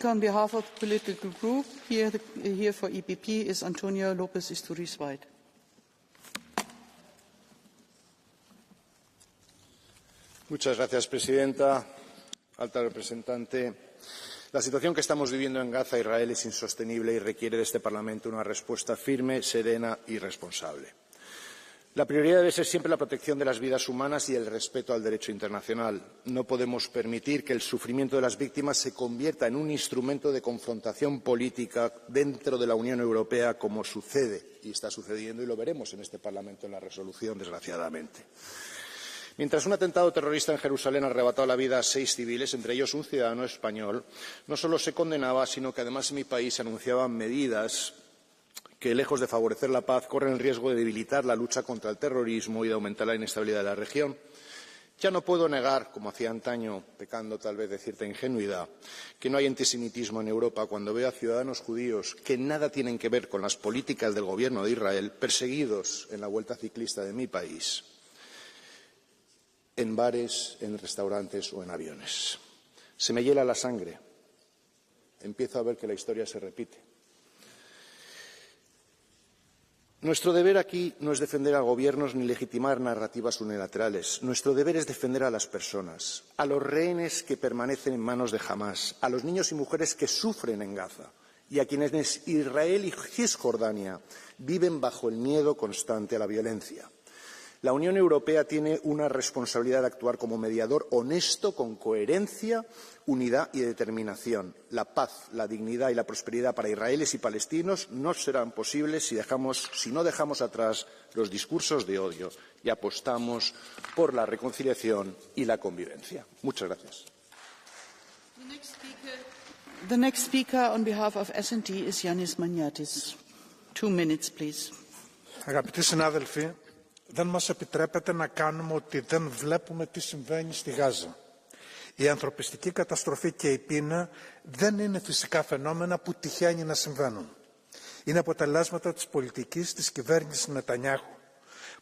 On behalf of the political group, here for EPP is Antonio López Istúriz White. Muchas gracias, presidenta. Alta representante. La situación que estamos viviendo en Gaza, Israel, es insostenible y requiere de este Parlamento una respuesta firme, serena y responsable. La prioridad debe ser siempre la protección de las vidas humanas y el respeto al derecho internacional. No podemos permitir que el sufrimiento de las víctimas se convierta en un instrumento de confrontación política dentro de la Unión Europea, como sucede y está sucediendo, y lo veremos en este Parlamento en la resolución, desgraciadamente. Mientras un atentado terrorista en Jerusalén arrebató la vida a 6 civiles, entre ellos un ciudadano español, no solo se condenaba, sino que además en mi país se anunciaban medidas que, lejos de favorecer la paz, corren el riesgo de debilitar la lucha contra el terrorismo y de aumentar la inestabilidad de la región. Ya no puedo negar, como hacía antaño, pecando tal vez de cierta ingenuidad, que no hay antisemitismo en Europa cuando veo a ciudadanos judíos que nada tienen que ver con las políticas del Gobierno de Israel perseguidos en la Vuelta Ciclista de mi país, en bares, en restaurantes o en aviones. Se me hiela la sangre. Empiezo a ver que la historia se repite. Nuestro deber aquí no es defender a gobiernos ni legitimar narrativas unilaterales. Nuestro deber es defender a las personas, a los rehenes que permanecen en manos de Hamás, a los niños y mujeres que sufren en Gaza y a quienes Israel y Cisjordania viven bajo el miedo constante a la violencia. La Unión Europea tiene una responsabilidad de actuar como mediador honesto, con coherencia, unidad y determinación. La paz, la dignidad y la prosperidad para israelíes y palestinos no serán posibles si no dejamos atrás los discursos de odio y apostamos por la reconciliación y la convivencia. Muchas gracias. The next speaker on behalf of S&D is Yanis Maniatis. 2 minutes, please. Αγαπητοί συνάδελφοι, δεν μας επιτρέπεται να κάνουμε ότι δεν βλέπουμε τι συμβαίνει στη Γάζα. Η ανθρωπιστική καταστροφή και η πείνα δεν είναι φυσικά φαινόμενα που τυχαίνει να συμβαίνουν. Είναι αποτελέσματα της πολιτικής της κυβέρνησης Νετανιάχου,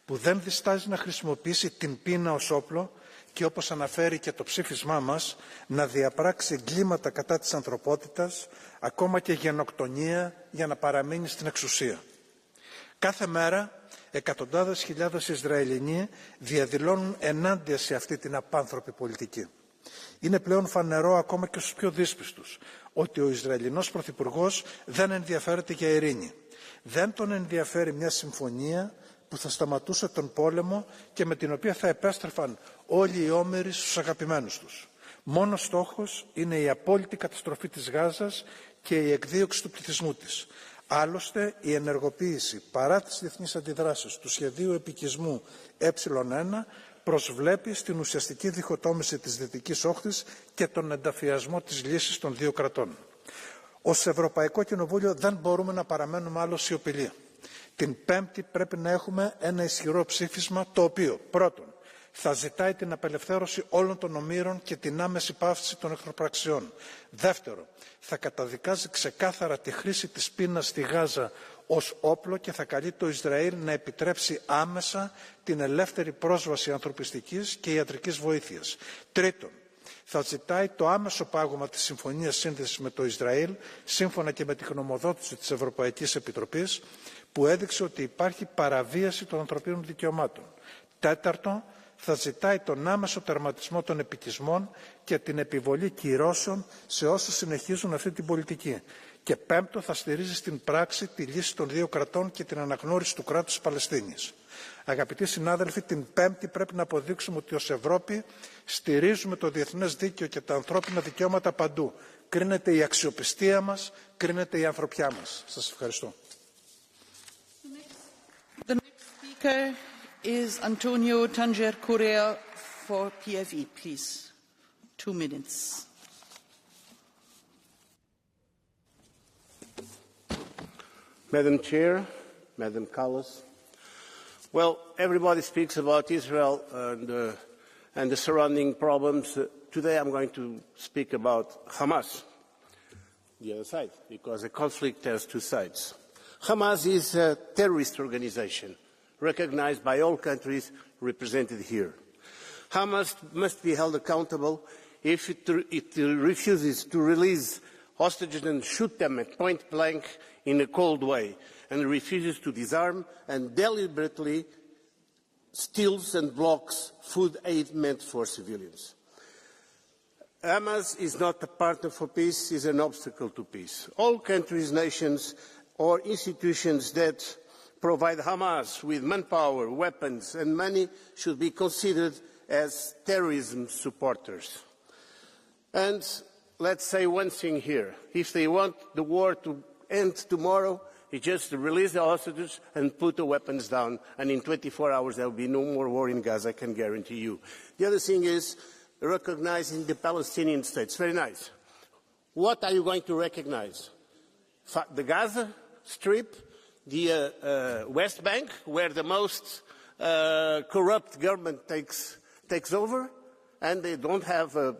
που δεν διστάζει να χρησιμοποιήσει την πείνα ως όπλο και, όπως αναφέρει και το ψήφισμά μας, να διαπράξει εγκλήματα κατά της ανθρωπότητας, ακόμα και γενοκτονία, για να παραμείνει στην εξουσία. Κάθε μέρα εκατοντάδες χιλιάδες Ισραηλινοί διαδηλώνουν ενάντια σε αυτή την απάνθρωπη πολιτική. Είναι πλέον φανερό ακόμα και στους πιο δύσπιστους ότι ο Ισραηλινός Πρωθυπουργός δεν ενδιαφέρεται για ειρήνη. Δεν τον ενδιαφέρει μια συμφωνία που θα σταματούσε τον πόλεμο και με την οποία θα επέστρεφαν όλοι οι όμεροι στους αγαπημένους τους. Μόνος στόχος είναι η απόλυτη καταστροφή της Γάζας και η εκδίωξη του πληθυσμού της. Άλλωστε, η ενεργοποίηση παρά τις διεθνείς αντιδράσεις του σχεδίου επικισμού Ε1 προσβλέπει στην ουσιαστική διχοτόμηση της Δυτικής Όχθης και τον ενταφιασμό της λύσης των δύο κρατών. Ως Ευρωπαϊκό Κοινοβούλιο δεν μπορούμε να παραμένουμε άλλο σιωπηλοί. Την Πέμπτη πρέπει να έχουμε ένα ισχυρό ψήφισμα το οποίο πρώτον θα ζητάει την απελευθέρωση όλων των ομήρων και την άμεση πάυση των εχθροπραξιών. Δεύτερο, θα καταδικάζει ξεκάθαρα τη χρήση της πείνας στη Γάζα ως όπλο και θα καλεί το Ισραήλ να επιτρέψει άμεσα την ελεύθερη πρόσβαση ανθρωπιστικής και ιατρικής βοήθειας. Τρίτον, θα ζητάει το άμεσο πάγωμα της Συμφωνίας Σύνδεσης με το Ισραήλ, σύμφωνα και με τη γνωμοδότηση της Ευρωπαϊκής Επιτροπής, που έδειξε ότι υπάρχει παραβίαση των ανθρωπίνων δικαιωμάτων. Τέταρτον, θα ζητάει τον άμεσο τερματισμό των επικισμών και την επιβολή κυρώσεων σε όσους συνεχίζουν αυτή την πολιτική. Και πέμπτο, θα στηρίζει στην πράξη τη λύση των δύο κρατών και την αναγνώριση του κράτους Παλαιστίνης. Αγαπητοί συνάδελφοι, την Πέμπτη πρέπει να αποδείξουμε ότι ως Ευρώπη στηρίζουμε το διεθνές δίκαιο και τα ανθρώπινα δικαιώματα παντού. Κρίνεται η αξιοπιστία μας, κρίνεται η ανθρωπιά μας. Σας ευχαριστώ. The next speaker is Antonio Tanger Correa for PFE, please. 2 minutes. Madam Chair, Madam Kallas, well, everybody speaks about Israel and the surrounding problems. Today I'm going to speak about Hamas, the other side, because the conflict has two sides. Hamas is a terrorist organization recognized by all countries represented here. Hamas must be held accountable if it refuses to release hostages and shoot them at point blank in a cold way, and refuses to disarm and deliberately steals and blocks food aid meant for civilians. Hamas is not a partner for peace, it is an obstacle to peace. All countries, nations, or institutions that provide Hamas with manpower, weapons and money should be considered as terrorism supporters. And let's say one thing here. If they want the war to end tomorrow, it's just to release the hostages and put the weapons down, and in 24 hours there will be no more war in Gaza, I can guarantee you. The other thing is recognizing the Palestinian state. It's very nice. What are you going to recognize? The Gaza Strip, the West Bank, where the most corrupt government takes over, and they don't have a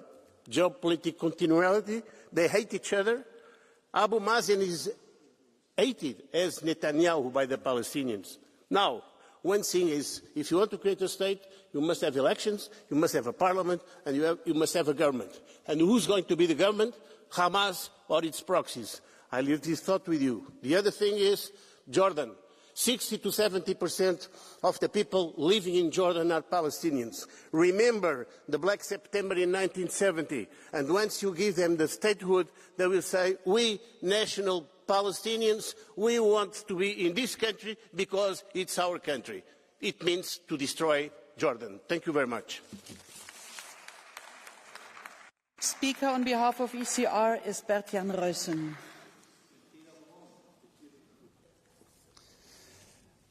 geopolitical continuity. They hate each other. Abu Mazen is hated as Netanyahu by the Palestinians. Now, one thing is, if you want to create a state, you must have elections, you must have a parliament, and you must have a government. And who's going to be the government? Hamas or its proxies. I leave this thought with you. The other thing is Jordan. 60 to 70% of the people living in Jordan are Palestinians. Remember the Black September in 1970, and once you give them the statehood, they will say, we national Palestinians, we want to be in this country because it's our country. It means to destroy Jordan. Thank you very much. Speaker on behalf of ECR is Bert-Jan Ruyssen.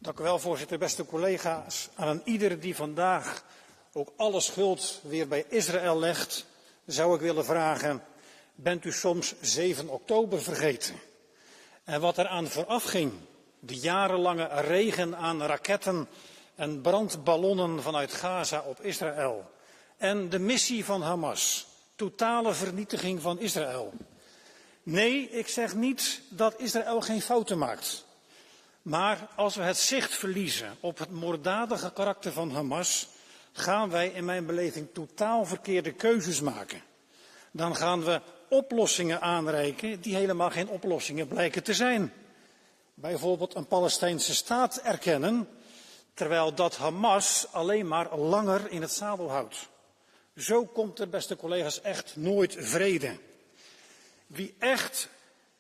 Dank u wel, voorzitter. Beste collega's, aan een ieder die vandaag ook alle schuld weer bij Israël legt, zou ik willen vragen, bent u soms 7 oktober vergeten? En wat eraan vooraf ging, de jarenlange regen aan raketten en brandballonnen vanuit Gaza op Israël. En de missie van Hamas, totale vernietiging van Israël. Nee, ik zeg niet dat Israël geen fouten maakt. Maar als we het zicht verliezen op het moorddadige karakter van Hamas, gaan wij in mijn beleving totaal verkeerde keuzes maken. Dan gaan we oplossingen aanreiken die helemaal geen oplossingen blijken te zijn. Bijvoorbeeld een Palestijnse staat erkennen, terwijl dat Hamas alleen maar langer in het zadel houdt. Zo komt er, beste collega's, echt nooit vrede. Wie echt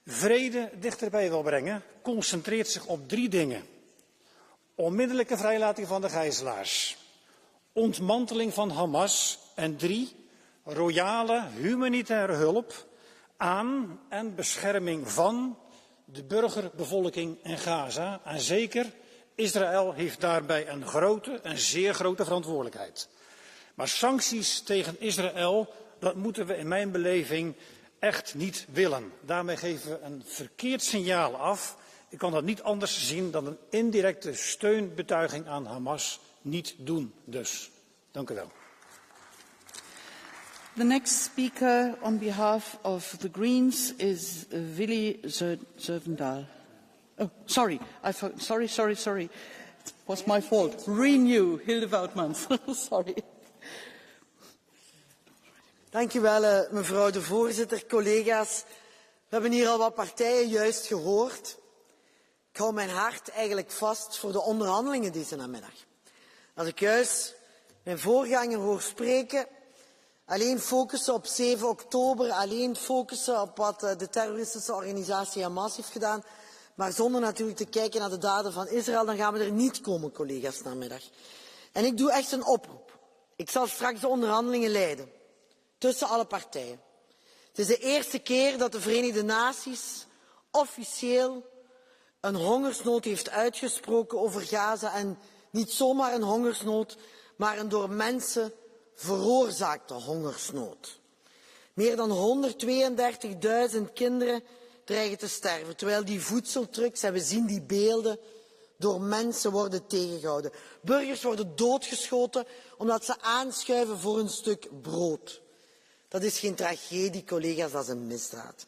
vrede dichterbij wil brengen, concentreert zich op 3 dingen. Onmiddellijke vrijlating van de gijzelaars, ontmanteling van Hamas en 3, royale humanitaire hulp aan en bescherming van de burgerbevolking in Gaza. En zeker, Israël heeft daarbij een zeer grote verantwoordelijkheid. Maar sancties tegen Israël, dat moeten we in mijn beleving echt niet willen. Daarmee geven we een verkeerd signaal af. Ik kan dat niet anders zien dan een indirecte steunbetuiging aan Hamas niet doen dus. Dank u wel. The next speaker on behalf of the Greens is Willy Zervendahl. Oh, sorry. Sorry. It was my fault. Renew, Hilde Woutmans. Sorry. Dank u wel, mevrouw de voorzitter, collega's. We hebben hier al wat partijen juist gehoord. Ik hou mijn hart eigenlijk vast voor de onderhandelingen deze namiddag. Als ik juist mijn voorganger hoor spreken, alleen focussen op 7 oktober, alleen focussen op wat de terroristische organisatie Hamas heeft gedaan, maar zonder natuurlijk te kijken naar de daden van Israël, dan gaan we er niet komen, collega's, namiddag. En ik doe echt een oproep. Ik zal straks de onderhandelingen leiden tussen alle partijen. Het is de eerste keer dat de Verenigde Naties officieel een hongersnood heeft uitgesproken over Gaza. En niet zomaar een hongersnood, maar een door mensen veroorzaakte hongersnood. Meer dan 132.000 kinderen dreigen te sterven, terwijl die voedseltrucks, en we zien die beelden, door mensen worden tegengehouden. Burgers worden doodgeschoten omdat ze aanschuiven voor een stuk brood. Dat is geen tragedie, collega's, dat is een misdaad.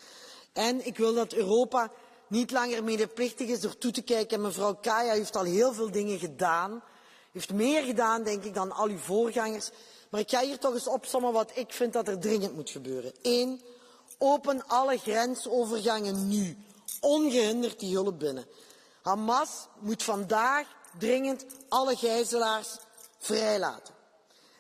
En ik wil dat Europa niet langer medeplichtig is door toe te kijken. En mevrouw Kaja heeft al heel veel dingen gedaan. Heeft meer gedaan, denk ik, dan al uw voorgangers. Maar ik ga hier toch eens opsommen wat ik vind dat er dringend moet gebeuren. 1. Open alle grensovergangen nu, ongehinderd die hulp binnen. Hamas moet vandaag dringend alle gijzelaars vrijlaten.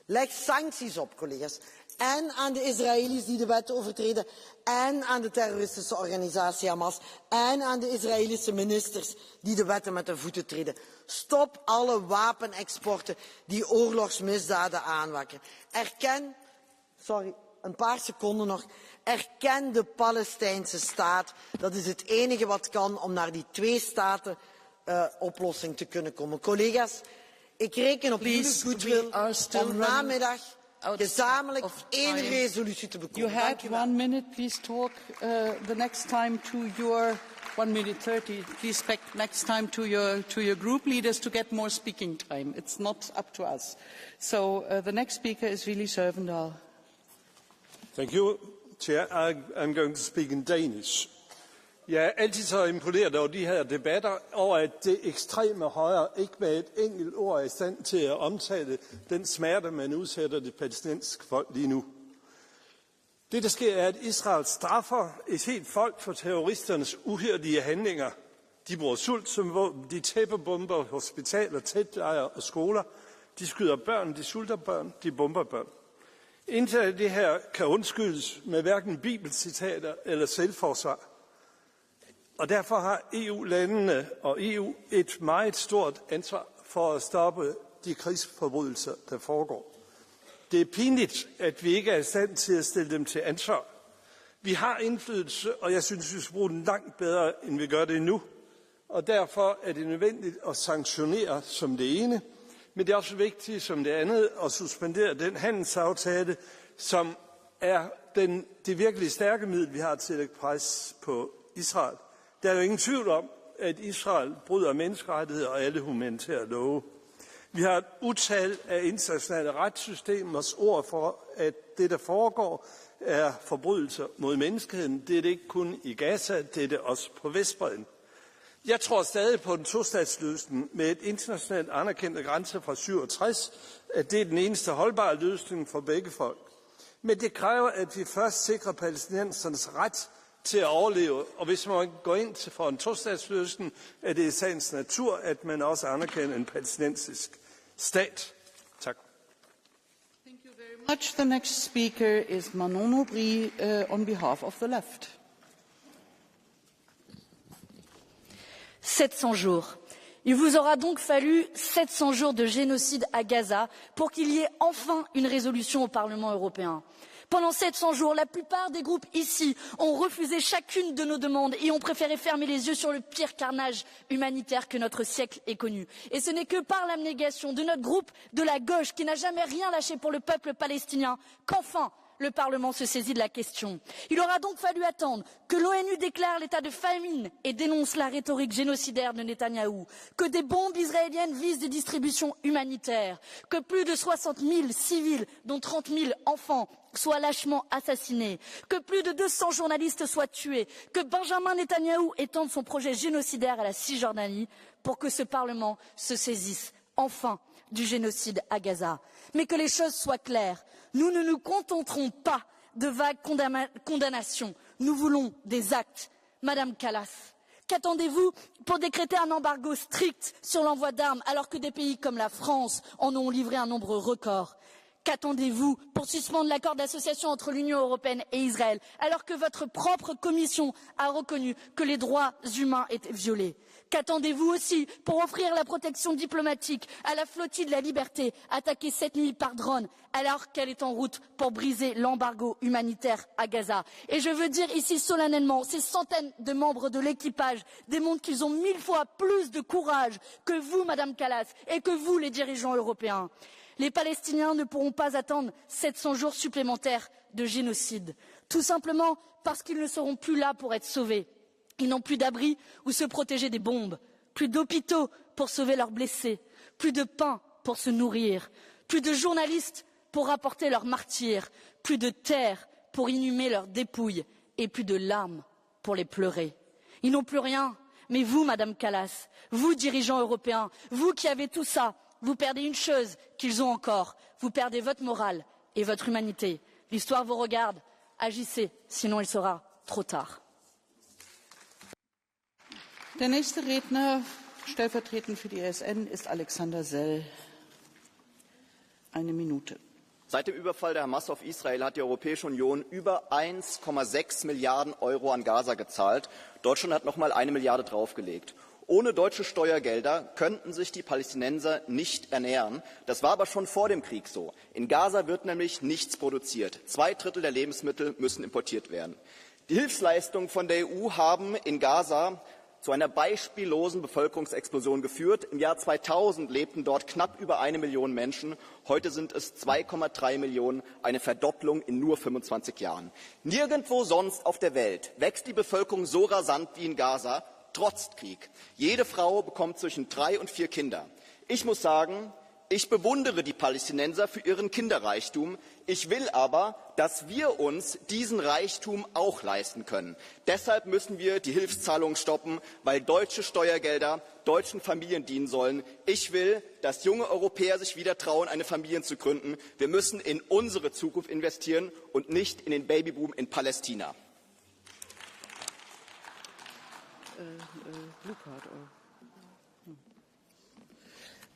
Leg sancties op, collega's. En aan de Israëli's die de wetten overtreden, en aan de terroristische organisatie Hamas, en aan de Israëlische ministers die de wetten met de voeten treden. Stop alle wapenexporten die oorlogsmisdaden aanwakkeren. Een paar seconden nog. Erken de Palestijnse staat. Dat is het enige wat kan om naar die twee-staten-oplossing te kunnen komen. Collega's, ik reken op jullie goedwil om namiddag gezamenlijk één resolutie te bekomen. You had 1 minute, please talk the next time to your 1 minute 30. Please back next time to your group leaders to get more speaking time. It's not up to us. So the next speaker is Willy Søvndal. Thank you, Chair. I'm going to speak in Danish. Jeg er altid så imponeret over de her debatter, over at det ekstreme højre ikke med et enkelt ord er i stand til at omtale den smerte, man udsætter det palæstinensiske folk lige nu. Det, der sker, er, at Israel straffer et helt folk for terroristernes uhyrlige handlinger. De bruger sult som våben, de tæppebomber hospitaler, teltlejre og skoler. De skyder børn, de sulter børn, de bomber børn. Intet af det her kan undskyldes med hverken bibelcitater eller selvforsvar. Og derfor har EU-landene og EU et meget stort ansvar for at stoppe de krigsforbrydelser, der foregår. Det er pinligt, at vi ikke er i stand til at stille dem til ansvar. Vi har indflydelse, og jeg synes, vi skal bruge den langt bedre, end vi gør det nu. Og derfor er det nødvendigt at sanktionere som det ene, men det er også vigtigt som det andet at suspendere den handelsaftale, som er det virkelig stærke middel, vi har til at lægge pres på Israel. Der er jo ingen tvivl om, at Israel bryder menneskerettigheder og alle humanitære love. Vi har et utal af internationale retssystemers ord for, at det, der foregår, er forbrydelser mod menneskeheden. Det er det ikke kun i Gaza, det er det også på Vestbredden. Jeg tror stadig på en tostatsløsning med et internationalt anerkendte grænse fra 67, at det er den eneste holdbare løsning for begge folk. Men det kræver, at vi først sikrer palæstinensernes ret til at overleve, og hvis man går ind for en tostatsløsning, er det i sagens natur, at man også anerkender en palæstinensisk stat. Tak. Thank you very much. The next speaker is Manon Aubry on behalf of the left. 700 jours. Il vous aura donc fallu 700 jours de génocide à Gaza pour qu'il y ait enfin une résolution au Parlement européen. Pendant 700 jours, la plupart des groupes ici ont refusé chacune de nos demandes et ont préféré fermer les yeux sur le pire carnage humanitaire que notre siècle ait connu. Et ce n'est que par l'abnégation de notre groupe de la gauche, qui n'a jamais rien lâché pour le peuple palestinien, qu'enfin le Parlement se saisit de la question. Il aura donc fallu attendre que l'ONU déclare l'état de famine et dénonce la rhétorique génocidaire de Netanyahou, que des bombes israéliennes visent des distributions humanitaires, que plus de 60 000 civils, dont 30 000 enfants, soient lâchement assassinés, que plus de 200 journalistes soient tués, que Benjamin Netanyahou étende son projet génocidaire à la Cisjordanie, pour que ce Parlement se saisisse enfin du génocide à Gaza. Mais que les choses soient claires, nous ne nous contenterons pas de vagues condamnations, nous voulons des actes. Madame Kallas, qu'attendez-vous pour décréter un embargo strict sur l'envoi d'armes alors que des pays comme la France en ont livré un nombre record? Qu'attendez-vous pour suspendre l'accord d'association entre l'Union européenne et Israël alors que votre propre commission a reconnu que les droits humains étaient violés? Qu'attendez-vous aussi pour offrir la protection diplomatique à la flottille de la liberté attaquée cette nuit par drone alors qu'elle est en route pour briser l'embargo humanitaire à Gaza? Et je veux dire ici solennellement, ces centaines de membres de l'équipage démontrent qu'ils ont 1000 fois plus de courage que vous, Madame Kallas, et que vous, les dirigeants européens. Les Palestiniens ne pourront pas attendre 700 jours supplémentaires de génocide, tout simplement parce qu'ils ne seront plus là pour être sauvés. Ils n'ont plus d'abri où se protéger des bombes, plus d'hôpitaux pour sauver leurs blessés, plus de pain pour se nourrir, plus de journalistes pour rapporter leurs martyrs, plus de terre pour inhumer leurs dépouilles et plus de larmes pour les pleurer. Ils n'ont plus rien, mais vous, Madame Kallas, vous, dirigeants européens, vous qui avez tout ça, vous perdez une chose qu'ils ont encore, vous perdez votre morale et votre humanité. L'histoire vous regarde, Agissez, sinon il sera trop tard. Der nächste Redner, stellvertretend für die ESN, ist Alexander Sell. Eine Minute. Seit dem Überfall der Hamas auf Israel hat die Europäische Union über 1,6 Milliarden Euro an Gaza gezahlt. Deutschland hat noch mal 1 Milliarde draufgelegt. Ohne deutsche Steuergelder könnten sich die Palästinenser nicht ernähren. Das war aber schon vor dem Krieg so. In Gaza wird nämlich nichts produziert. 2/3 der Lebensmittel müssen importiert werden. Die Hilfsleistungen von der EU haben in Gaza zu einer beispiellosen Bevölkerungsexplosion geführt. Im Jahr 2000 lebten dort knapp über 1 Million Menschen. Heute sind es 2,3 Millionen, eine Verdopplung in nur 25 Jahren. Nirgendwo sonst auf der Welt wächst die Bevölkerung so rasant wie in Gaza, trotz Krieg. Jede Frau bekommt zwischen 3 und 4 Kinder. Ich muss sagen, ich bewundere die Palästinenser für ihren Kinderreichtum. Ich will aber, dass wir uns diesen Reichtum auch leisten können. Deshalb müssen wir die Hilfszahlungen stoppen, weil deutsche Steuergelder deutschen Familien dienen sollen. Ich will, dass junge Europäer sich wieder trauen, eine Familie zu gründen. Wir müssen in unsere Zukunft investieren und nicht in den Babyboom in Palästina. Blue card or...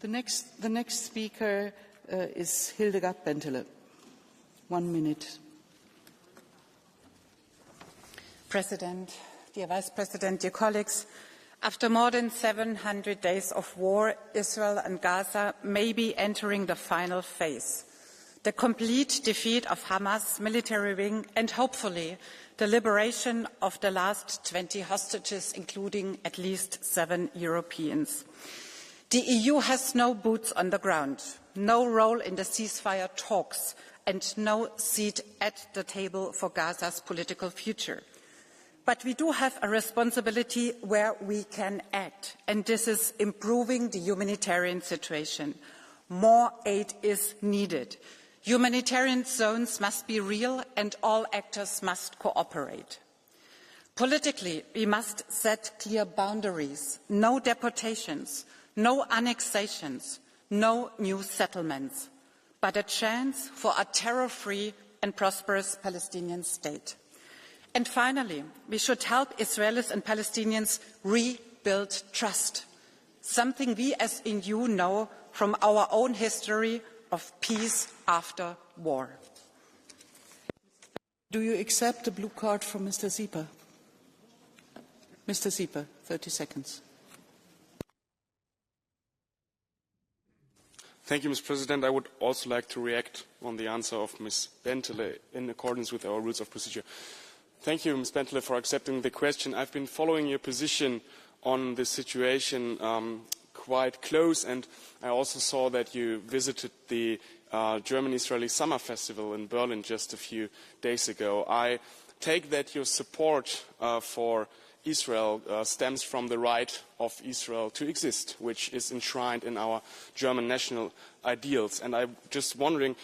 The next speaker is Hildegard Bentele. 1 minute. President, dear Vice President, dear colleagues, after more than 700 days of war, Israel and Gaza may be entering the final phase. The complete defeat of Hamas military wing and hopefully the liberation of the last 20 hostages, including at least 7 Europeans. The EU has no boots on the ground, no role in the ceasefire talks, and no seat at the table for Gaza's political future. But we do have a responsibility where we can act, and this is improving the humanitarian situation. More aid is needed. Humanitarian zones must be real, and all actors must cooperate. Politically, we must set clear boundaries, no deportations, no annexations, no new settlements, but a chance for a terror-free and prosperous Palestinian state. And finally, we should help Israelis and Palestinians rebuild trust, something we as EU know from our own history of peace after war. Do you accept a blue card from Mr. Sieper? Mr. Sieper, 30 seconds. Thank you, Mr. President. I would also like to react on the answer of Ms. Bentele in accordance with our rules of procedure. Thank you, Ms. Bentele, for accepting the question. I've been following your position on the situation quite close, and I also saw that you visited the German-Israeli Summer Festival in Berlin just a few days ago. I take that your support for Israel stems from the right of Israel to exist, which is enshrined in our German national ideals. And I'm just wondering,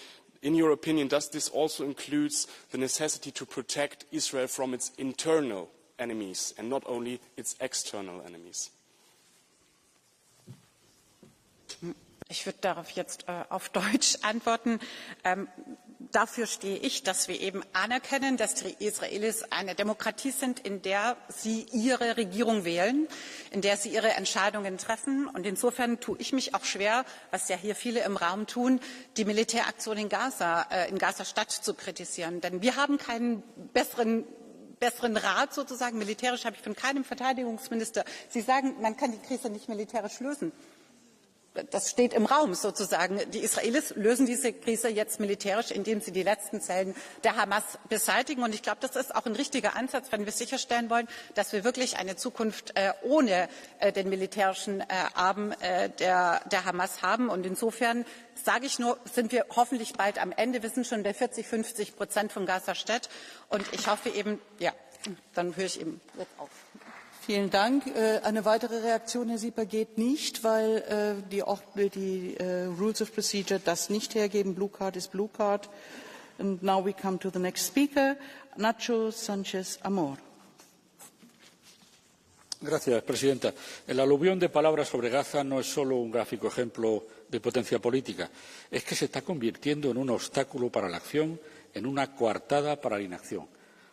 in your opinion, does this also include the necessity to protect Israel from its internal enemies and not only its external enemies? Ich würde darauf jetzt auf Deutsch antworten. Dafür stehe ich, dass wir eben anerkennen, dass die Israelis eine Demokratie sind, in der sie ihre Regierung wählen, in der sie ihre Entscheidungen treffen. Und insofern tue ich mich auch schwer, was ja hier viele im Raum tun, die Militäraktion in Gaza-Stadt zu kritisieren. Denn wir haben keinen besseren Rat sozusagen. Militärisch habe ich von keinem Verteidigungsminister. Sie sagen, man kann die Krise nicht militärisch lösen. Das steht im Raum sozusagen. Die Israelis lösen diese Krise jetzt militärisch, indem sie die letzten Zellen der Hamas beseitigen. Und ich glaube, das ist auch ein richtiger Ansatz, wenn wir sicherstellen wollen, dass wir wirklich eine Zukunft ohne den militärischen Arm der Hamas haben. Und insofern sage ich nur, sind wir hoffentlich bald am Ende. Wir sind schon bei 40-50% von Gaza-Stadt. Und ich hoffe eben, ja, dann höre ich eben jetzt auf. Vielen Dank. Eine weitere Reaktion, Herr Sieper, geht nicht, weil die Rules of Procedure das nicht hergeben. Blue Card is Blue Card. And now we come to the next speaker, Nacho Sánchez Amor. Gracias, presidenta. El aluvión de palabras sobre Gaza no es solo un gráfico ejemplo de potencia política, es que se está convirtiendo en un obstáculo para la acción en una coartada para la inacción.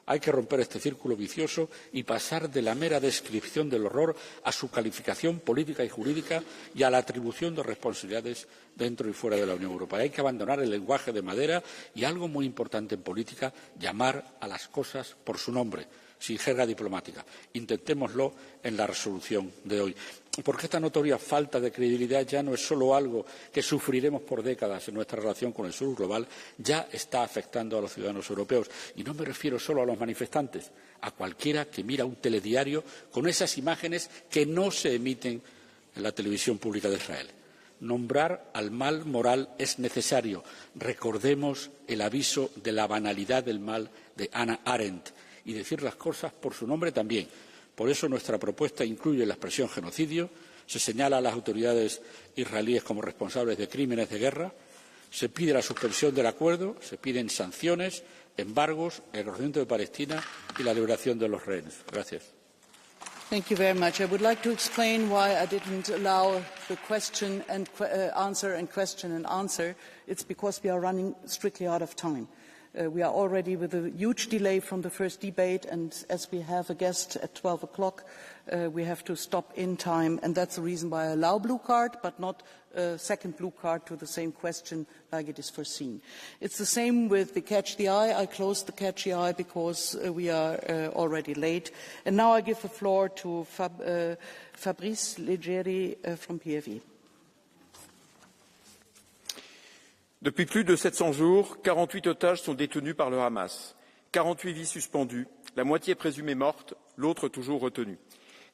Hay que romper este círculo vicioso y pasar de la mera descripción del horror a su calificación política y jurídica y a la atribución de responsabilidades dentro y fuera de la Unión Europea. Hay que abandonar el lenguaje de madera y, algo muy importante en política, llamar a las cosas por su nombre, sin jerga diplomática. Intentémoslo en la resolución de hoy. Porque esta notoria falta de credibilidad ya no es solo algo que sufriremos por décadas en nuestra relación con el sur global, ya está afectando a los ciudadanos europeos. Y no me refiero solo a los manifestantes, a cualquiera que mira un telediario con esas imágenes que no se emiten en la televisión pública de Israel. Nombrar al mal moral es necesario. Recordemos el aviso de la banalidad del mal de Hannah Arendt y decir las cosas por su nombre también. Por eso nuestra propuesta incluye la expresión genocidio, se señala a las autoridades israelíes como responsables de crímenes de guerra, se pide la suspensión del acuerdo, se piden sanciones, embargos, el reconocimiento de Palestina y la liberación de los rehenes. Gracias. Thank you very much. I would like to explain why I didn't allow the question and answer and question and answer. It's because we are running strictly out of time. We are already with a huge delay from the first debate, and as we have a guest at 12 o'clock, we have to stop in time, and that's the reason why I allow blue card, but not a second blue card to the same question like it is foreseen. It's the same with the Catch the Eye. I closed the Catch the Eye because we are already late. And now I give the floor to Fabrice Leggeri from PFE. Depuis plus de 700 jours, 48 otages sont détenus par le Hamas, 48 vies suspendues, la moitié présumée morte, l'autre toujours retenue.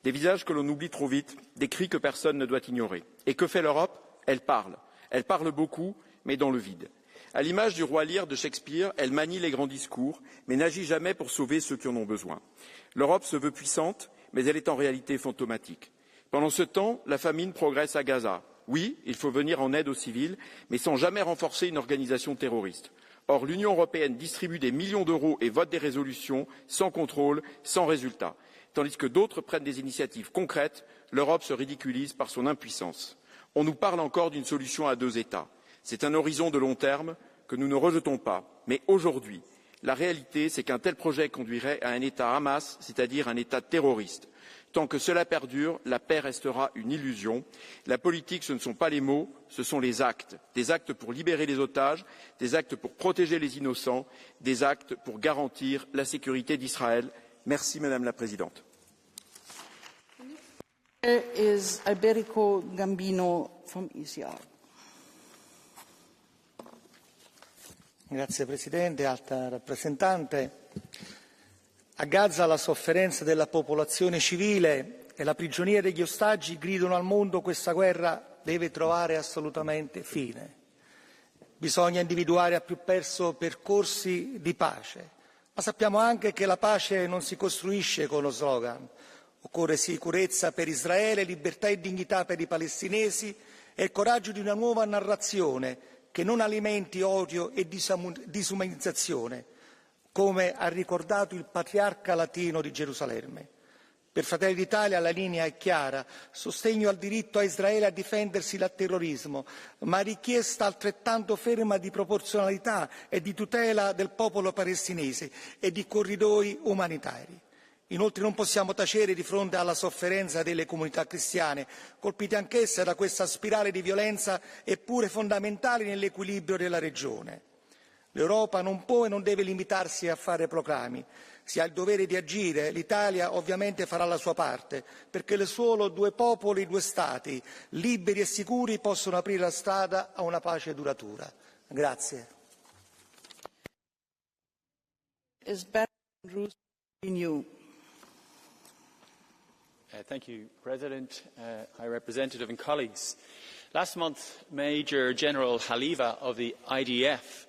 Des visages que l'on oublie trop vite, des cris que personne ne doit ignorer. Et que fait l'Europe? Elle parle. Elle parle beaucoup, mais dans le vide. À l'image du roi Lear de Shakespeare, elle manie les grands discours, mais n'agit jamais pour sauver ceux qui en ont besoin. L'Europe se veut puissante, mais elle est en réalité fantomatique. Pendant ce temps, la famine progresse à Gaza. Oui, il faut venir en aide aux civils, mais sans jamais renforcer une organisation terroriste. Or, l'Union européenne distribue des millions d'euros et vote des résolutions sans contrôle, sans résultat. Tandis que d'autres prennent des initiatives concrètes, l'Europe se ridiculise par son impuissance. On nous parle encore d'une solution à 2 États. C'est un horizon de long terme que nous ne rejetons pas. Mais aujourd'hui, la réalité, c'est qu'un tel projet conduirait à un État Hamas, c'est-à-dire un État terroriste. Tant que cela perdure, la paix restera une illusion. La politique, ce ne sont pas les mots, ce sont les actes. Des actes pour libérer les otages, des actes pour protéger les innocents, des actes pour garantir la sécurité d'Israël. Merci, Madame la Présidente. Is Alberico Gambino from ECR. Grazie Presidente, Alta Rappresentante. A Gaza la sofferenza della popolazione civile e la prigionia degli ostaggi gridano al mondo: questa guerra deve trovare assolutamente fine. Bisogna individuare a più presto percorsi di pace, ma sappiamo anche che la pace non si costruisce con lo slogan. Occorre sicurezza per Israele, libertà e dignità per i palestinesi e il coraggio di una nuova narrazione che non alimenti odio e disumanizzazione, come ha ricordato il patriarca latino di Gerusalemme. Per Fratelli d'Italia la linea è chiara: sostegno al diritto a Israele a difendersi dal terrorismo, ma richiesta altrettanto ferma di proporzionalità e di tutela del popolo palestinese e di corridoi umanitari. Inoltre non possiamo tacere di fronte alla sofferenza delle comunità cristiane, colpite anch'esse da questa spirale di violenza eppure fondamentali nell'equilibrio della regione. L'Europa non può e non deve limitarsi a fare proclami. Si ha il dovere di agire. L'Italia ovviamente farà la sua parte, perché solo 2 popoli, 2 Stati, liberi e sicuri, possono aprire la strada a una pace duratura. Grazie. Thank you, President, High Representative and colleagues. Last month, Major General Haliva of the IDF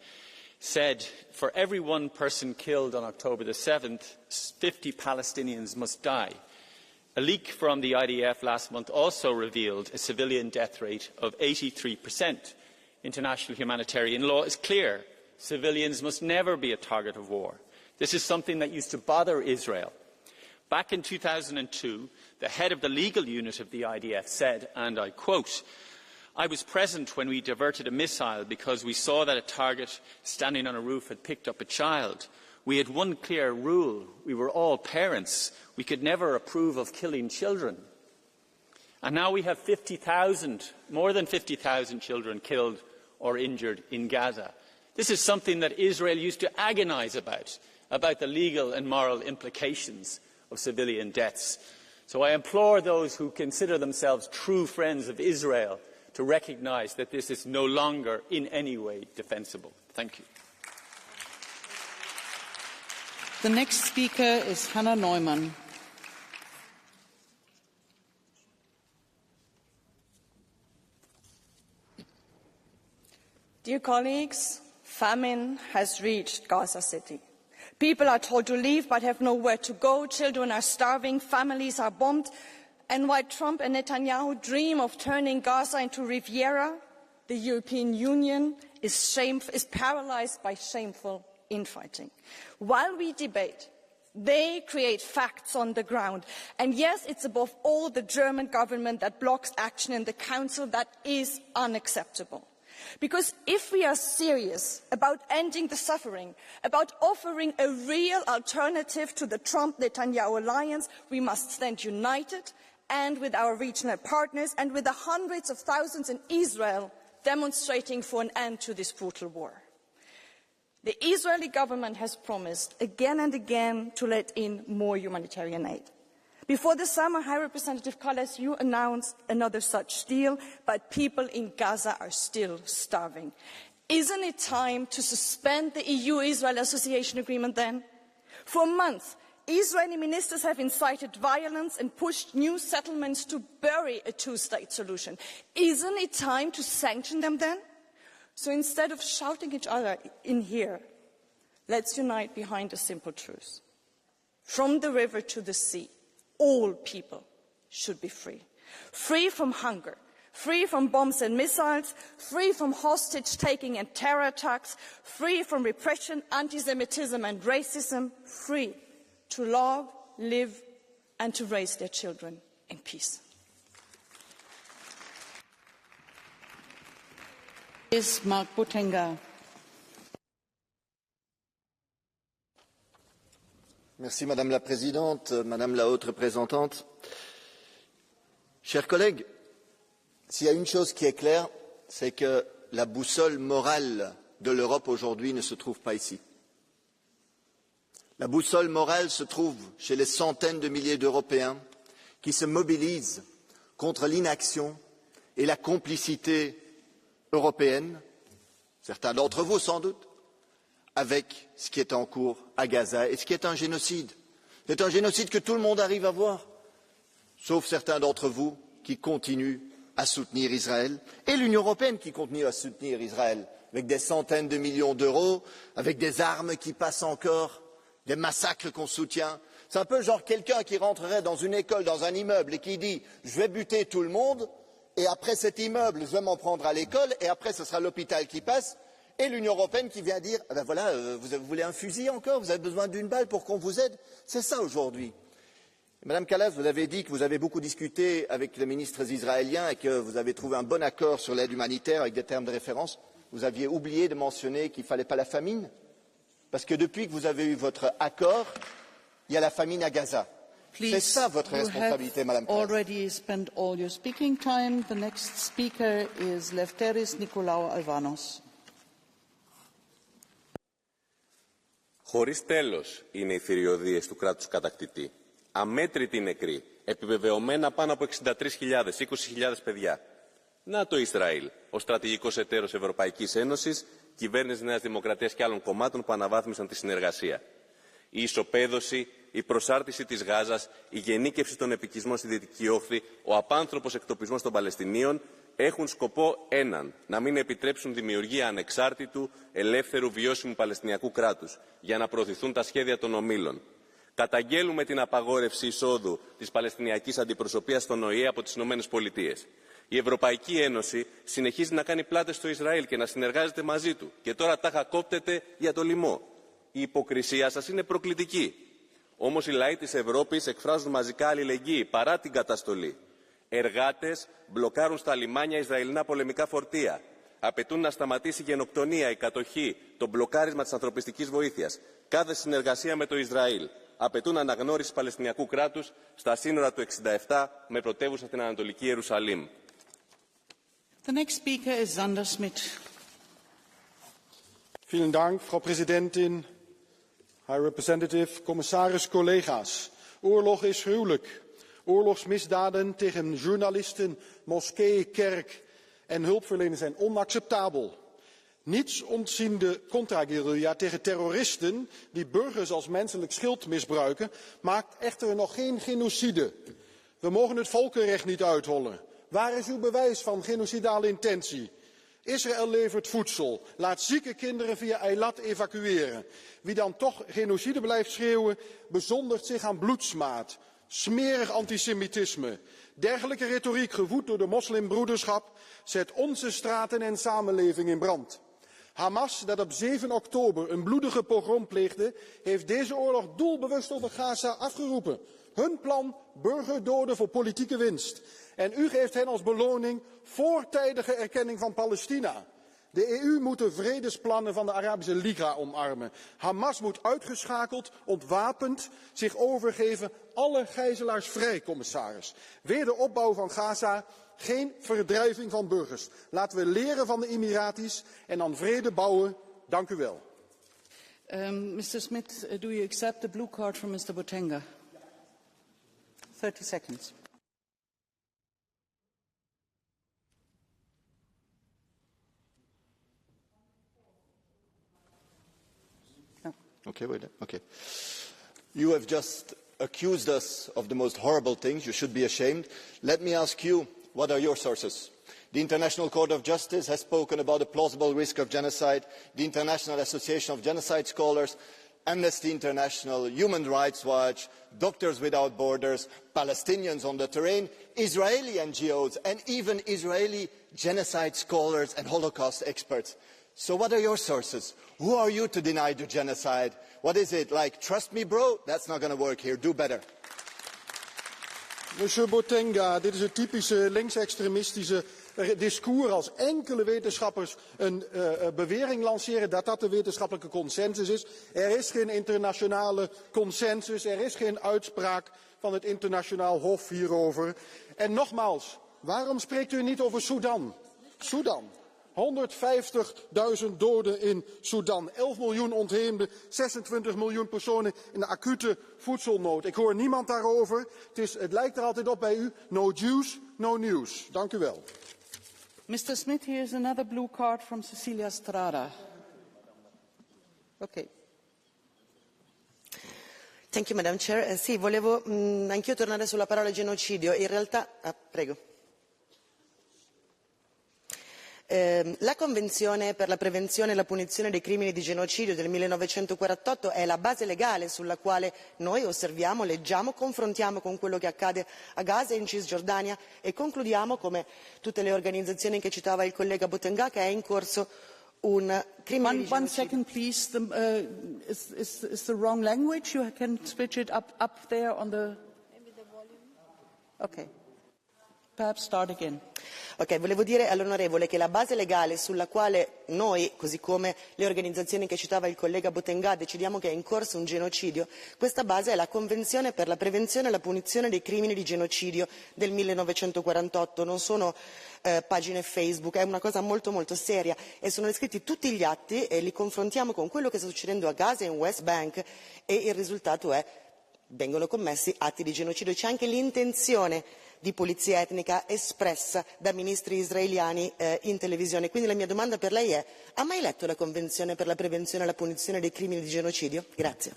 said, for every 1 person killed on October the 7th, 50 Palestinians must die. A leak from the IDF last month also revealed a civilian death rate of 83%. International humanitarian law is clear. Civilians must never be a target of war. This is something that used to bother Israel. Back in 2002, the head of the legal unit of the IDF said, and I quote, I was present when we diverted a missile because we saw that a target standing on a roof had picked up a child. We had one clear rule. We were all parents. We could never approve of killing children. And now we have 50,000, more than 50,000 children killed or injured in Gaza. This is something that Israel used to agonize about the legal and moral implications of civilian deaths. So I implore those who consider themselves true friends of Israel to recognise that this is no longer in any way defensible. Thank you. The next speaker is Hannah Neumann. Dear colleagues, famine has reached Gaza City. People are told to leave but have nowhere to go. Children are starving, families are bombed. And while Trump and Netanyahu dream of turning Gaza into Riviera, the European Union is paralysed by shameful infighting. While we debate, they create facts on the ground. And yes, it's above all the German government that blocks action in the Council. That is unacceptable. Because if we are serious about ending the suffering, about offering a real alternative to the Trump-Netanyahu alliance, we must stand united and with our regional partners and with the hundreds of thousands in Israel demonstrating for an end to this brutal war. The Israeli government has promised again and again to let in more humanitarian aid. Before the summer, High Representative Kallas, you announced another such deal, but people in Gaza are still starving. Isn't it time to suspend the EU-Israel Association Agreement then? For months, Israeli ministers have incited violence and pushed new settlements to bury a two-state solution. Isn't it time to sanction them then? So instead of shouting at each other in here, let's unite behind a simple truth. From the river to the sea, all people should be free. Free from hunger, free from bombs and missiles, free from hostage-taking and terror attacks, free from repression, anti-Semitism and racism, free to love, live and to raise their children in peace. Mark Butenga. Merci Madame la Présidente, Madame la Haute Représentante. Chers collègues, s'il y a une chose qui est claire, c'est que la boussole morale de l'Europe aujourd'hui ne se trouve pas ici. La boussole morale se trouve chez les centaines de milliers d'Européens qui se mobilisent contre l'inaction et la complicité européenne, certains d'entre vous sans doute, avec ce qui est en cours à Gaza et ce qui est un génocide. C'est un génocide que tout le monde arrive à voir, sauf certains d'entre vous qui continuent à soutenir Israël et l'Union européenne qui continue à soutenir Israël avec des centaines de millions d'euros, avec des armes qui passent encore, des massacres qu'on soutient. C'est un peu genre quelqu'un qui rentrerait dans une école, dans un immeuble et qui dit « je vais buter tout le monde et après cet immeuble, je vais m'en prendre à l'école et après ce sera l'hôpital qui passe ». Et l'Union européenne qui vient dire ben voilà, vous voulez un fusil encore, vous avez besoin d'une balle pour qu'on vous aide. C'est ça aujourd'hui. Madame Kallas, vous avez dit que vous avez beaucoup discuté avec les ministres israéliens et que vous avez trouvé un bon accord sur l'aide humanitaire avec des termes de référence. Vous aviez oublié de mentionner qu'il ne fallait pas la famine. Parce que depuis que vous avez eu votre accord, il y a la famine à Gaza. C'est ça votre responsabilité, Madame Kallas. Already spent all your speaking time. The next speaker is Lefteris Nikolaou Alvanos. Χωρίς τέλος είναι οι θηριωδίες του κράτους κατακτητή. Αμέτρητοι νεκροί, επιβεβαιωμένα πάνω από 63.000, 20.000 παιδιά. Να το Ισραήλ, ο στρατηγικός εταίρος Ευρωπαϊκής Ένωσης, κυβέρνηση Νέας Δημοκρατίας και άλλων κομμάτων που αναβάθμισαν τη συνεργασία. Η ισοπαίδωση, η προσάρτηση της Γάζας, η γενίκευση των επικισμών στη Δυτική Όχθη, ο απάνθρωπος εκτοπισμός των Παλαιστινίων έχουν σκοπό έναν, να μην επιτρέψουν δημιουργία ανεξάρτητου, ελεύθερου, βιώσιμου Παλαιστινιακού κράτους, για να προωθηθούν τα σχέδια των ομίλων. Καταγγέλουμε την απαγόρευση εισόδου της Παλαιστινιακής Αντιπροσωπείας στον ΟΗΕ από τις Ηνωμένες Πολιτείες. Η Ευρωπαϊκή Ένωση συνεχίζει να κάνει πλάτες στο Ισραήλ και να συνεργάζεται μαζί του και τώρα τάχα κόπτεται για το λοιμό. Η υποκρισία σας είναι προκλητική. Όμως οι λαοί της Ευρώπης εκφράζουν μαζικά αλληλεγγύη παρά την καταστολή. Εργάτες μπλοκάρουν στα λιμάνια Ισραηλινά πολεμικά φορτία. Απαιτούν να σταματήσει η γενοκτονία, η κατοχή, το μπλοκάρισμα της ανθρωπιστικής βοήθειας, κάθε συνεργασία με το Ισραήλ. Απαιτούν αναγνώριση Παλαιστινιακού κράτους στα σύνορα του 1967 με πρωτεύουσα την Ανατολική Ιερουσαλήμ. The next speaker is Sander Schmidt. Vielen Dank, Frau Präsidentin, High Representative, commissaris, collega's. Oorlog is gruwelijk. Oorlogsmisdaden tegen journalisten, moskeeën, kerk en hulpverleners zijn onacceptabel. Niets ontzien de contra-guerrilla tegen terroristen die burgers als menselijk schild misbruiken, maakt echter nog geen genocide. We mogen het volkenrecht niet uithollen. Waar is uw bewijs van genocidale intentie? Israël levert voedsel, laat zieke kinderen via Eilat evacueren. Wie dan toch genocide blijft schreeuwen, bezondigt zich aan bloedsmaad. Smerig antisemitisme. Dergelijke retoriek, gevoed door de moslimbroederschap, zet onze straten en samenleving in brand. Hamas, dat op 7 oktober een bloedige pogrom pleegde, heeft deze oorlog doelbewust over Gaza afgeroepen. Hun plan, burgerdoden voor politieke winst. En u geeft hen als beloning voortijdige erkenning van Palestina. De EU moet de vredesplannen van de Arabische Liga omarmen. Hamas moet uitgeschakeld, ontwapend, zich overgeven. Alle gijzelaars vrij, commissaris. Wederopbouw van Gaza, geen verdrijving van burgers. Laten we leren van de Emiratis en aan vrede bouwen. Dank u wel. Mr. Smith, do you accept the blue card from Mr. Botenga? 30 seconds. Okay, wait. Okay. You have just accused us of the most horrible things. You should be ashamed. Let me ask you, what are your sources? The International Court of Justice has spoken about a plausible risk of genocide. The International Association of Genocide Scholars, Amnesty International, Human Rights Watch, Doctors Without Borders, Palestinians on the terrain, Israeli NGOs, and even Israeli genocide scholars and Holocaust experts. So what are your sources? Who are you to deny the genocide? What is it, like, trust me bro? That's not going to work here, do better. Monsieur Botenga, dit is het typische linksextremistische discours als enkele wetenschappers een bewering lanceren dat dat de wetenschappelijke consensus is. Er is geen internationale consensus, er is geen uitspraak van het internationaal hof hierover. En nogmaals, waarom spreekt u niet over Sudan? Sudan. 150.000 doden in Sudan, 11 miljoen ontheemden, 26 miljoen personen in de acute voedselnood. Ik hoor niemand daarover. Het lijkt er altijd op bij u. No Jews, no news. Dank u wel. Mr. Smith, here is another blue card from Cecilia Strada. Okay. Thank you, Madam Chair. Sì, volevo anch'io tornare sulla parola genocidio. In realtà, prego. La Convenzione per la prevenzione e la punizione dei crimini di genocidio del 1948 è la base legale sulla quale noi osserviamo, leggiamo, confrontiamo con quello che accade a Gaza e in Cisgiordania e concludiamo, come tutte le organizzazioni che citava il collega Botenga, che è in corso un crimine di genocidio. One second, please. Is the wrong language? You can switch it up there on the... Maybe the volume. Okay. Perhaps start again. Ok, volevo dire all'onorevole che la base legale sulla quale noi, così come le organizzazioni che citava il collega Botenga, decidiamo che è in corso un genocidio, questa base è la Convenzione per la prevenzione e la punizione dei crimini di genocidio del 1948. Non sono pagine Facebook, è una cosa molto molto seria e sono descritti tutti gli atti e li confrontiamo con quello che sta succedendo a Gaza e in West Bank e il risultato è vengono commessi atti di genocidio. C'è anche l'intenzione di pulizia etnica espressa da ministri israeliani in televisione. Quindi la mia domanda per lei è: ha mai letto la Convenzione per la prevenzione e la punizione dei crimini di genocidio? Grazie.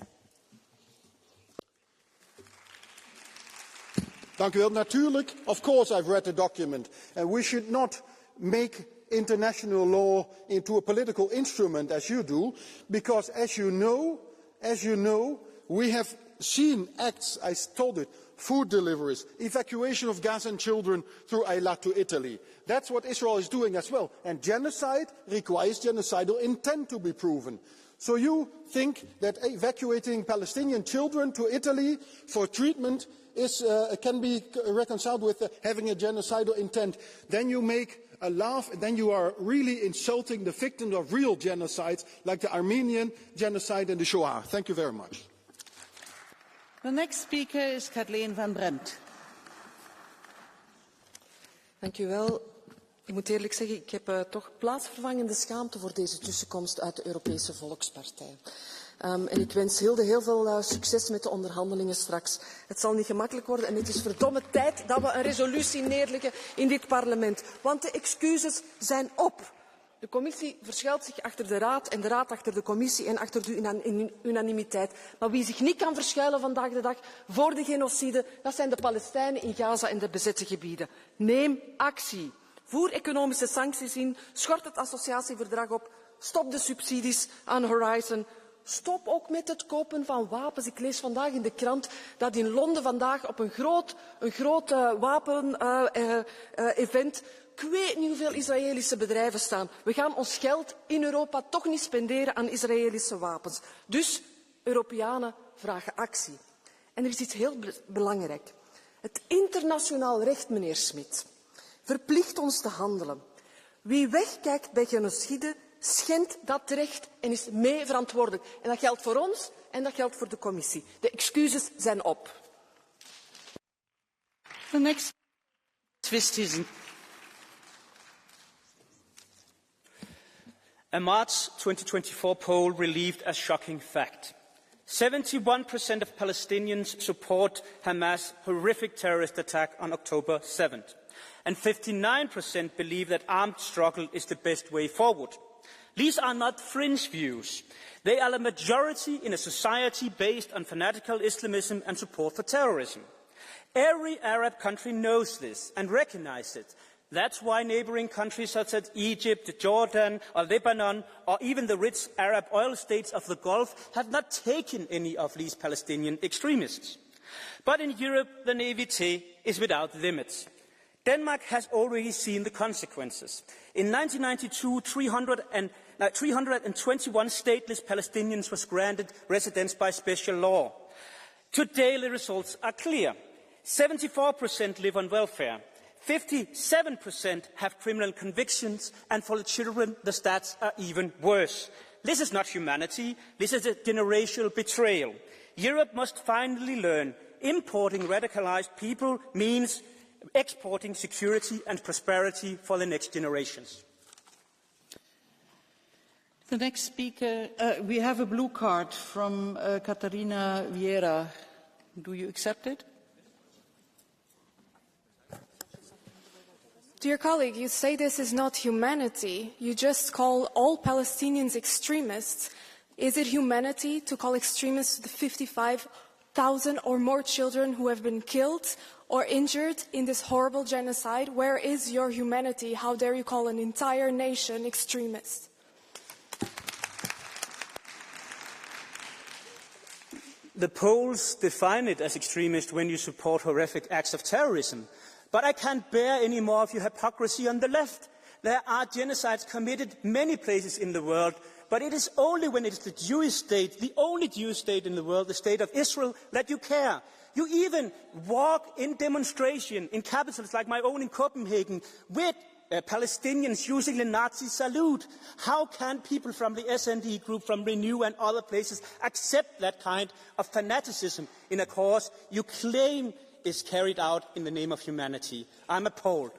Dank u wel. Natuurlijk, of course I've read the document. And we should not make international law into a political instrument as you do, because as you know, we have seen acts, I told it, food deliveries, evacuation of Gazan children through Eilat to Italy. That's what Israel is doing as well. And genocide requires genocidal intent to be proven. So you think that evacuating Palestinian children to Italy for treatment can be reconciled with having a genocidal intent, then you make a laugh, and then you are really insulting the victims of real genocides, like the Armenian genocide and the Shoah. Thank you very much. The next speaker is Kathleen van Bremt. Dank u wel. Ik moet eerlijk zeggen, ik heb toch plaatsvervangende schaamte voor deze tussenkomst uit de Europese Volkspartij. En ik wens Hilde heel veel succes met de onderhandelingen straks. Het zal niet gemakkelijk worden en het is verdomme tijd dat we een resolutie neerleggen in dit parlement. Want de excuses zijn op. De commissie verschuilt zich achter de raad en de raad achter de commissie en achter de unanimiteit. Maar wie zich niet kan verschuilen vandaag de dag voor de genocide, dat zijn de Palestijnen in Gaza en de bezette gebieden. Neem actie. Voer economische sancties in, schort het associatieverdrag op, stop de subsidies aan Horizon. Stop ook met het kopen van wapens. Ik lees vandaag in de krant dat in Londen vandaag op een groot wapen-event ik weet niet hoeveel Israëlische bedrijven staan. We gaan ons geld in Europa toch niet spenderen aan Israëlische wapens. Dus Europeanen vragen actie. En er is iets heel belangrijk. Het internationaal recht, meneer Schmidt, verplicht ons te handelen. Wie wegkijkt bij genocide schendt dat recht en is mee verantwoordelijk. En dat geldt voor ons en dat geldt voor de commissie. De excuses zijn op. The next Twist. A March 2024 poll relieved a shocking fact. 71% of Palestinians support Hamas' horrific terrorist attack on October 7th. And 59% believe that armed struggle is the best way forward. These are not fringe views. They are a majority in a society based on fanatical Islamism and support for terrorism. Every Arab country knows this and recognizes it. That's why neighboring countries such as Egypt, Jordan, or Lebanon, or even the rich Arab oil states of the Gulf have not taken any of these Palestinian extremists. But in Europe, the naivete is without limits. Denmark has already seen the consequences. In 1992, 321 stateless Palestinians was granted residence by special law. Today, the results are clear. 74% live on welfare. 57% have criminal convictions, and for the children, the stats are even worse. This is not humanity. This is a generational betrayal. Europe must finally learn importing radicalized people means exporting security and prosperity for the next generations. The next speaker, we have a blue card from Catarina Vieira. Do you accept it? Dear colleague, you say this is not humanity. You just call all Palestinians extremists. Is it humanity to call extremists the 55,000 or more children who have been killed or injured in this horrible genocide? Where is your humanity? How dare you call an entire nation extremist? The polls define it as extremist when you support horrific acts of terrorism. But I can't bear any more of your hypocrisy on the left. There are genocides committed many places in the world, but it is only when it is the Jewish state, the only Jewish state in the world, the state of Israel, that you care. You even walk in demonstration in capitals like my own in Copenhagen with Palestinians using the Nazi salute. How can people from the SND group, from Renew and other places accept that kind of fanaticism in a cause you claim is carried out in the name of humanity? I'm appalled.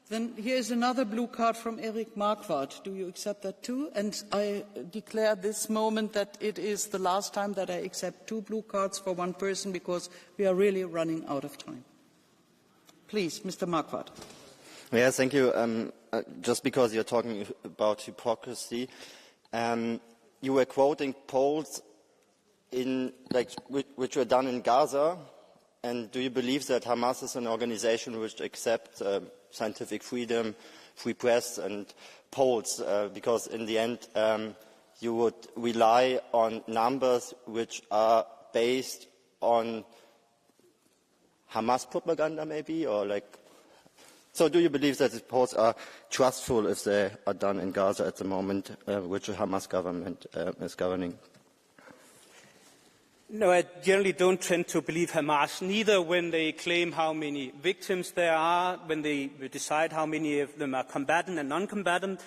Then here's another blue card from Eric Marquardt. Do you accept that too? And I declare this moment that it is the last time that I accept 2 blue cards for one person because we are really running out of time. Please, Mr. Marquardt. Yes, thank you. Just because you're talking about hypocrisy, you were quoting polls which were done in Gaza. And do you believe that Hamas is an organization which accepts scientific freedom, free press and polls? Because in the end, you would rely on numbers which are based on Hamas propaganda maybe? So do you believe that the polls are trustful if they are done in Gaza at the moment, which the Hamas government is governing? No, I generally don't tend to believe Hamas, neither when they claim how many victims there are, when they decide how many of them are combatant and non-combatant,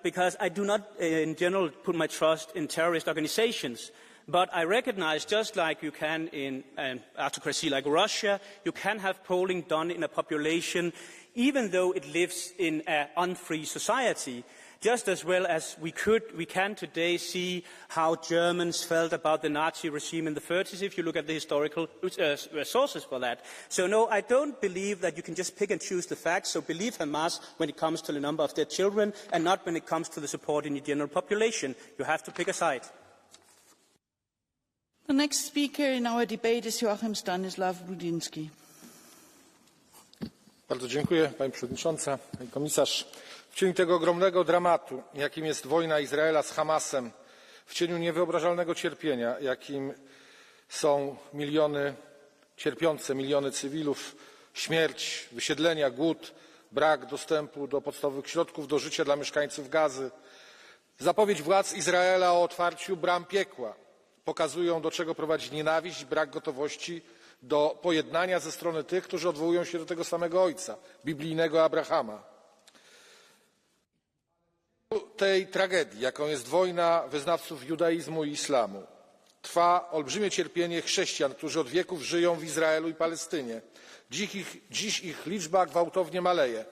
because I do not, in general, put my trust in terrorist organizations. But I recognize, just like you can in an autocracy like Russia, you can have polling done in a population, even though it lives in an unfree society. Just as well as we can today see how Germans felt about the Nazi regime in the 30s, if you look at the historical sources for that. So no, I don't believe that you can just pick and choose the facts. So believe Hamas when it comes to the number of dead children, and not when it comes to the support in the general population. You have to pick a side. The next speaker in our debate is Joachim Stanislaw Budinski. Bardzo dziękuję, Pani Przewodnicząca, Pani Komisarz. W cieniu tego ogromnego dramatu, jakim jest wojna Izraela z Hamasem, w cieniu niewyobrażalnego cierpienia, jakim są cierpiące miliony cywilów, śmierć, wysiedlenia, głód, brak dostępu do podstawowych środków do życia dla mieszkańców Gazy, zapowiedź władz Izraela o otwarciu bram piekła pokazują, do czego prowadzi nienawiść i brak gotowości do pojednania ze strony tych, którzy odwołują się do tego samego ojca, biblijnego Abrahama. Tej tragedii, jaką jest wojna wyznawców judaizmu i islamu, trwa olbrzymie cierpienie chrześcijan, którzy od wieków żyją w Izraelu i Palestynie. Dziś ich liczba gwałtownie maleje.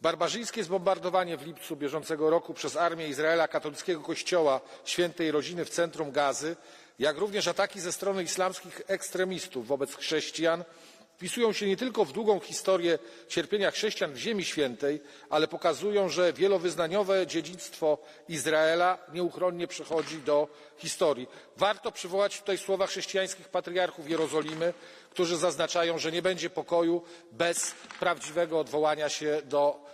Barbarzyńskie zbombardowanie w lipcu bieżącego roku przez armię Izraela katolickiego kościoła Świętej Rodziny w centrum Gazy, jak również ataki ze strony islamskich ekstremistów wobec chrześcijan wpisują się nie tylko w długą historię cierpienia chrześcijan w Ziemi Świętej, ale pokazują, że wielowyznaniowe dziedzictwo Izraela nieuchronnie przechodzi do historii. Warto przywołać tutaj słowa chrześcijańskich patriarchów Jerozolimy, którzy zaznaczają, że nie będzie pokoju bez prawdziwego odwołania się do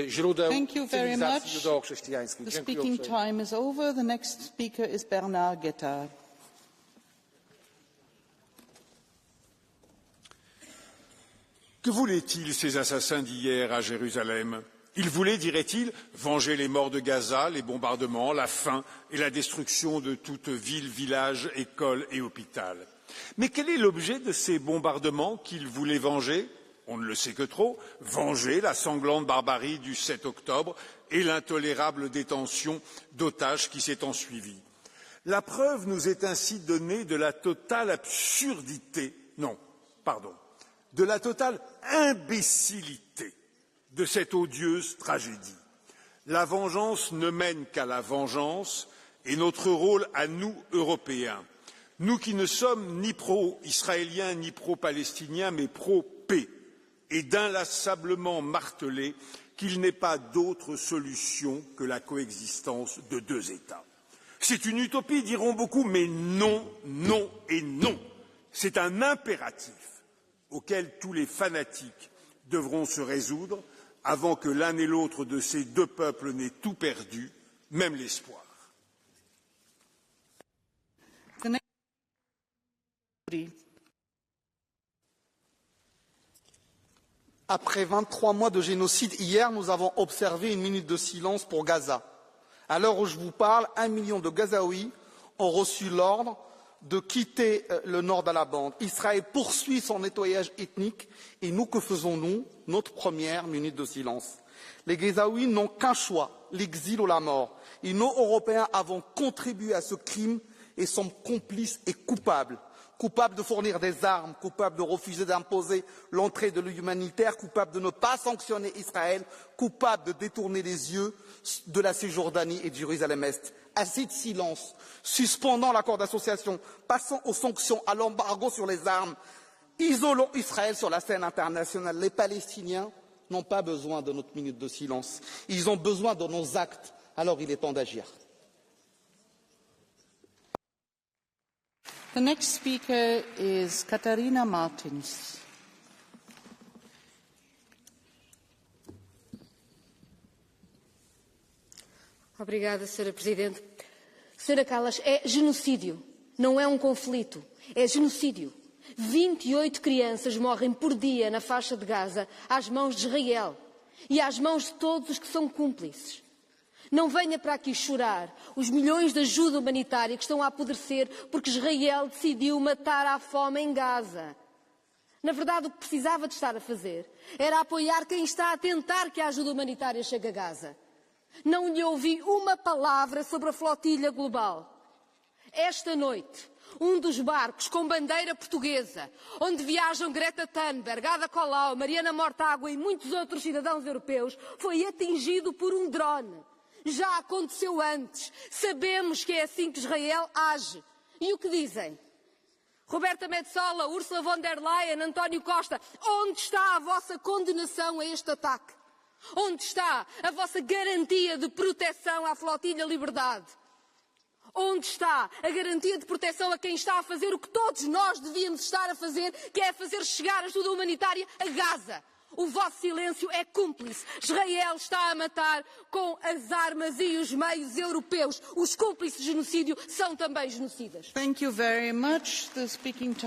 źródeł cywilizacji judeo-chrześcijańskiej. The speaking time is over. The next speaker is Bernard Guetta. Que voulaient-ils ces assassins d'hier à Jérusalem? Ils voulaient, dirait-il, venger les morts de Gaza, les bombardements, la faim et la destruction de toute ville, village, école et hôpital. Mais quel est l'objet de ces bombardements qu'ils voulaient venger? On ne le sait que trop. Venger la sanglante barbarie du 7 octobre et l'intolérable détention d'otages qui s'est ensuivie. La preuve nous est ainsi donnée de la totale absurdité, de la totale imbécilité de cette odieuse tragédie. La vengeance ne mène qu'à la vengeance et notre rôle à nous, Européens, nous qui ne sommes ni pro-israéliens ni pro-palestiniens mais pro-paix, est d'inlassablement marteler qu'il n'est pas d'autre solution que la coexistence de deux États. C'est une utopie, diront beaucoup, mais non, non et non. C'est un impératif auquel tous les fanatiques devront se résoudre avant que l'un et l'autre de ces deux peuples n'aient tout perdu, même l'espoir. Après 23 mois de génocide, hier, nous avons observé une minute de silence pour Gaza. À l'heure où je vous parle, 1 million de Gazaouis ont reçu l'ordre de quitter le nord de la bande. Israël poursuit son nettoyage ethnique et nous, que faisons-nous? Notre première minute de silence. Les Gazaouis n'ont qu'un choix, l'exil ou la mort. Et nous, Européens, avons contribué à ce crime et sommes complices et coupables. Coupables de fournir des armes, coupables de refuser d'imposer l'entrée de l'humanitaire, coupables de ne pas sanctionner Israël, coupables de détourner les yeux de la Cisjordanie et de Jérusalem-Est. Assez de silence. Suspendons l'accord d'association, passons aux sanctions, à l'embargo sur les armes, isolons Israël sur la scène internationale. Les Palestiniens n'ont pas besoin de notre minute de silence. Ils ont besoin de nos actes. Alors il est temps d'agir. The next speaker is Katharina Martins. Obrigada, Sra. Presidente. Sra. Kallas, é genocídio, não é um conflito, é genocídio. 28 crianças morrem por dia na faixa de Gaza às mãos de Israel e às mãos de todos os que são cúmplices. Não venha para aqui chorar os milhões de ajuda humanitária que estão a apodrecer porque Israel decidiu matar à fome em Gaza. Na verdade, o que precisava de estar a fazer era apoiar quem está a tentar que a ajuda humanitária chegue a Gaza. Não lhe ouvi uma palavra sobre a flotilha global. Esta noite, um dos barcos com bandeira portuguesa, onde viajam Greta Thunberg, Ada Colau, Mariana Mortágua e muitos outros cidadãos europeus, foi atingido por um drone. Já aconteceu antes. Sabemos que é assim que Israel age. E o que dizem? Roberta Metsola, Ursula von der Leyen, António Costa, onde está a vossa condenação a este ataque? Onde está a vossa garantia de proteção à flotilha Liberdade? Onde está a garantia de proteção a quem está a fazer o que todos nós devíamos estar a fazer, que é fazer chegar ajuda humanitária a Gaza? O vosso silêncio é cúmplice. Israel está a matar com as armas e os meios europeus. Os cúmplices de genocídio são também genocidas. Thank you very much. The speaking time